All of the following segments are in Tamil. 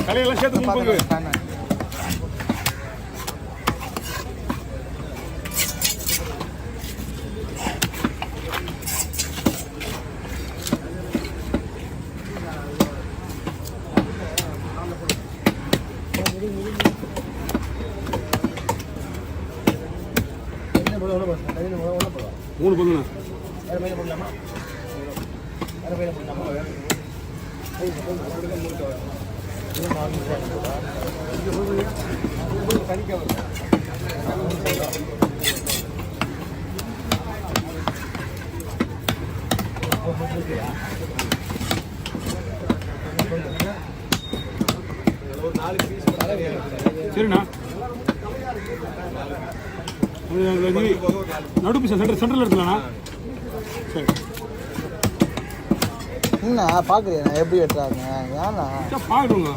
கலையெல்லாம் சேர்த்து முப்பது மூணு பொண்ணு சரிண்ணா நடு பீஸ் சென்டரில் எடுத்துலாண்ணா சரி என்ன பார்க்குறீங்க எப்படி வெட்டுறாங்க ஏன்னா பார்க்கணுங்க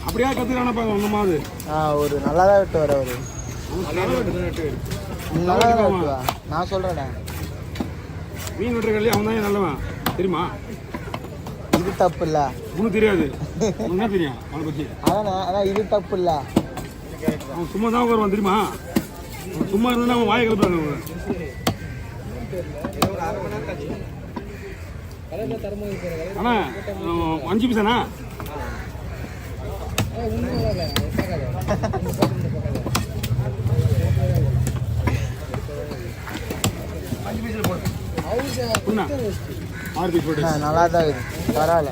அப்படியே கற்றுக்கிறானா பார்க்க அந்த மாதிரி ஒரு நல்லா தான் வெட்டு வர ஒரு நல்லா தான் வெட்டுவா நான் சொல்கிறேண்ணே மீன் வெட்டுறதுலேயே அவன் தான் நல்லவன் தெரியுமா இது தப்பு இல்லை ஒன்றும் தெரியாது என்ன தெரியும் அவனை பற்றி அதான் இது தப்பு இல்லை அவன் சும்மா தான் வருவான் தெரியுமா அவன் சும்மா இருந்தா அவன் வாயை கிளப்புறாங்க அண்ணா 5 பீஸாண்ணா நல்லா தான் இருக்குது பரவாயில்ல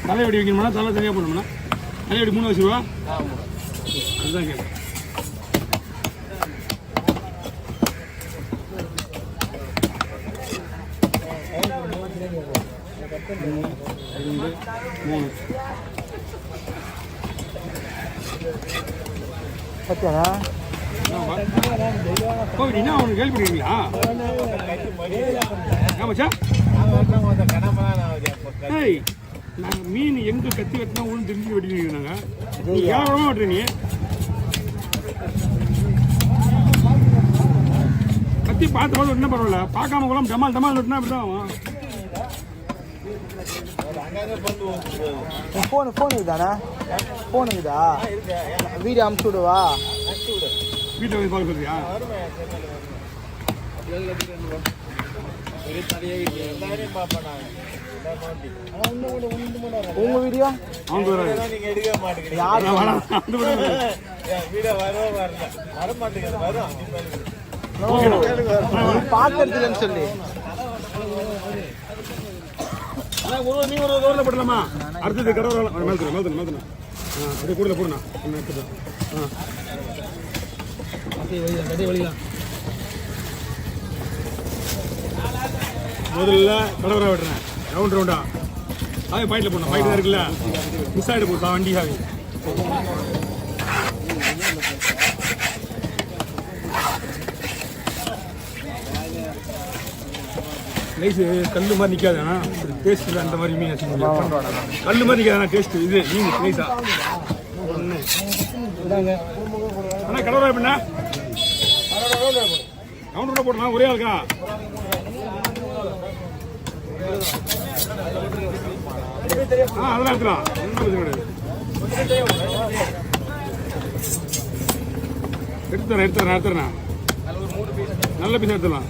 தலை வெடி வைக்கணும்னா தலை தனியாக போடணும்னா தலை வெடி 3 வச்சுருவா அதுதான் கேட்கும் பத்தியாண்ணா கோவில் என்ன அவனுக்கு கேள்விப்படுறீங்களா ஆமாச்சா ஏய் நாங்கள் மீன் எங்கே கத்தி வெட்டினா ஒன்று தெரிஞ்சு வெட்டினீங்க நாங்கள் நீங்கள் ஏழமாக வெட்டுறீங்க கத்தி பார்த்து பார்த்து வெட்டினா பரவாயில்ல பார்க்காம கூட டமால் டமால் வெட்டினா அப்படி தான் ஆகும் ஃபோன் இருக்குதாண்ணா ஃபோன் இருக்குதா வீடியோ அமுச்சு விடுவா வீட்டில் போய் பார்க்க சொல்றியா உங்க வீடியோ அவங்க பார்க்கறதுலன்னு சொல்லி நீ ஒரு ரோட்ல போடலாமா அடுத்தது கடவுள் மேல்துண்ணா அப்படியே கூட போடுண்ணா முதல்ல கடவுளா வெட்டுறேன் ரவுண்டா அது பாயிண்ட்ல போடணும் பாயிண்ட் தான் இருக்குல்ல மிஸ் ஆகிட்டு போட்டா வண்டி ஆகி ரைஸ் கல் மாதிரி நிற்காதுண்ணா டேஸ்ட் அந்த மாதிரி மீன் வச்சுக்கோங்க கல் மாதிரி நிற்காதுண்ணா டேஸ்ட் இது மீன் ரைஸா அண்ணா கடவுளா எப்படின்னா ரவுண்ட் கூட போடணும் ஒரே ஆளுக்கா அதெல்லாம் எடுத்துலாம் எடுத்துறேன் நல்ல பீஸ் எடுத்துடலாம்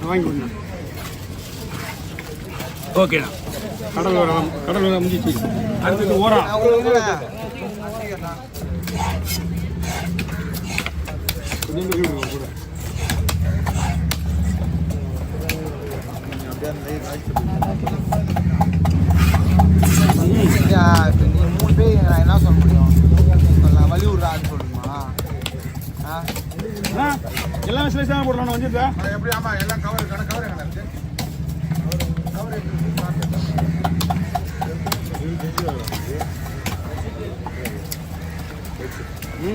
வாங்கி கொடுங்க ஓகேண்ணா கடல் வர முடிஞ்சிச்சு அடுத்தது ஓரா கூட நீங்கள் 3 பேர் நான் என்ன சொல்ல முடியும் சொல்லலாம் வழி விட்றான்னு சொல்லுமா எல்லாமே ஸ்லைஸாக போடலாம் வந்துட்டா எப்படி ஆமாம் எல்லாம் கவர் கவர் அண்ணா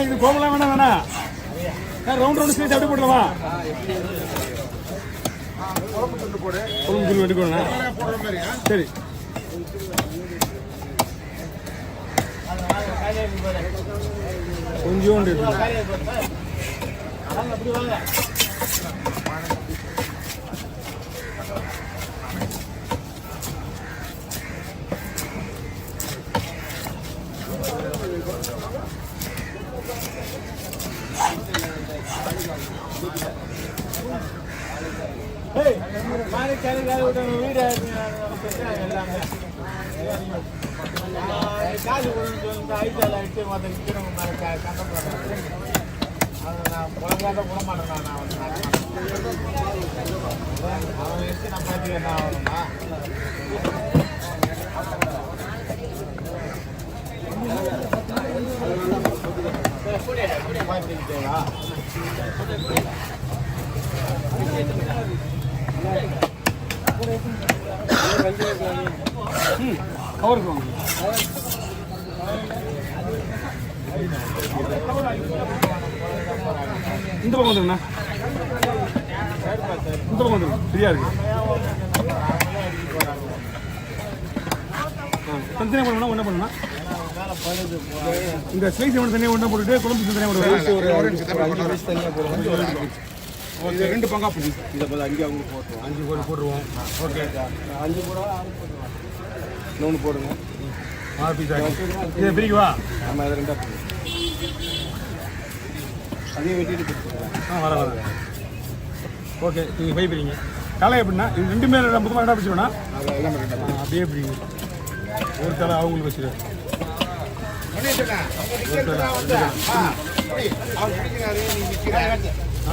இது கோமலாம் வேணா ரவுண்ட் ரவுண்ட் சேர்த்து அப்படி போடலாமா? குழம்பு துண்டு போடு. குழம்பு தூள் வெட்டிக்கோண்ணா. போடுற மாதிரி சரி கொஞ்சோண்டு கவருக்கு வாங்க. இந்த பக்கம் வந்துருங்கண்ணா. இந்த பக்கம் வந்துருங்க. ஃப்ரீயா இருக்கு. தனித்தனியாக பண்ணணும். ஒன்றா பண்ணணும். இந்த ஸ்லைஸ் மட்டும் தனியாக ஒன்றா போட்டுட்டு குழம்பு தனியாக போடுவோம். ஓகே 2 பங்கா பண்ணி இதை போல 5 அவங்களுக்கு போட்டுருவோம். 5 போட்டுருவோம். ஓகே 5 போட 6 போடுங்க. 6 பீஸ் ஆகும். இதை பிரிக்குவா? ஆமாம் அது 2 அதையும் வெட்டிட்டு வர ஓகே நீங்கள் போய் பிரிங்க. தலை எப்படின்னா இது 2 பேர் மொத்தமாக ரெண்டாக பிடிச்சிடும்னா அப்படியே பிரிங்க. ஒரு தலை அவங்களுக்கு வச்சுருவேன்.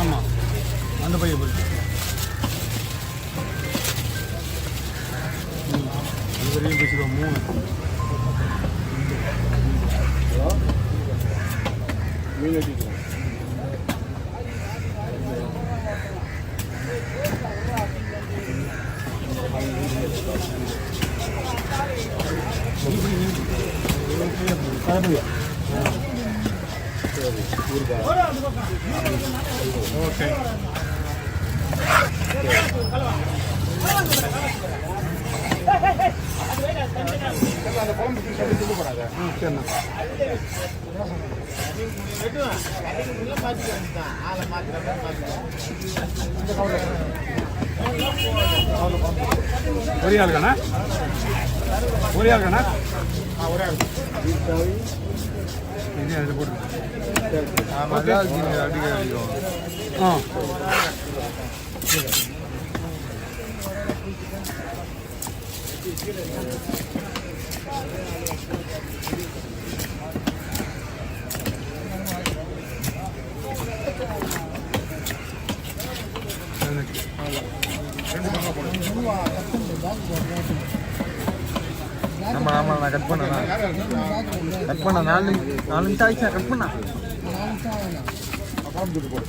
ஆமாம் அந்த பையன் போய் அது வரையும் பேசிடுவோம். 3 மீன் வெட்டிக்கலாம். ஓகே அந்த குழம்பு சொல்லி போறாங்க. சரிண்ணா. ஒரே ஆளுக்காண்ணா? ஒரே ஆளுக்காண்ணா? ஒரே ஆள். இது அது போட்டு ஆ நம்ம ஆமாம் நான் கட் பண்ணேண்ணா. கட் பண்ண 4 நிமிஷம் ஆயிடுச்சா? கட் பண்ணா குழம்பு துண்டு போடு.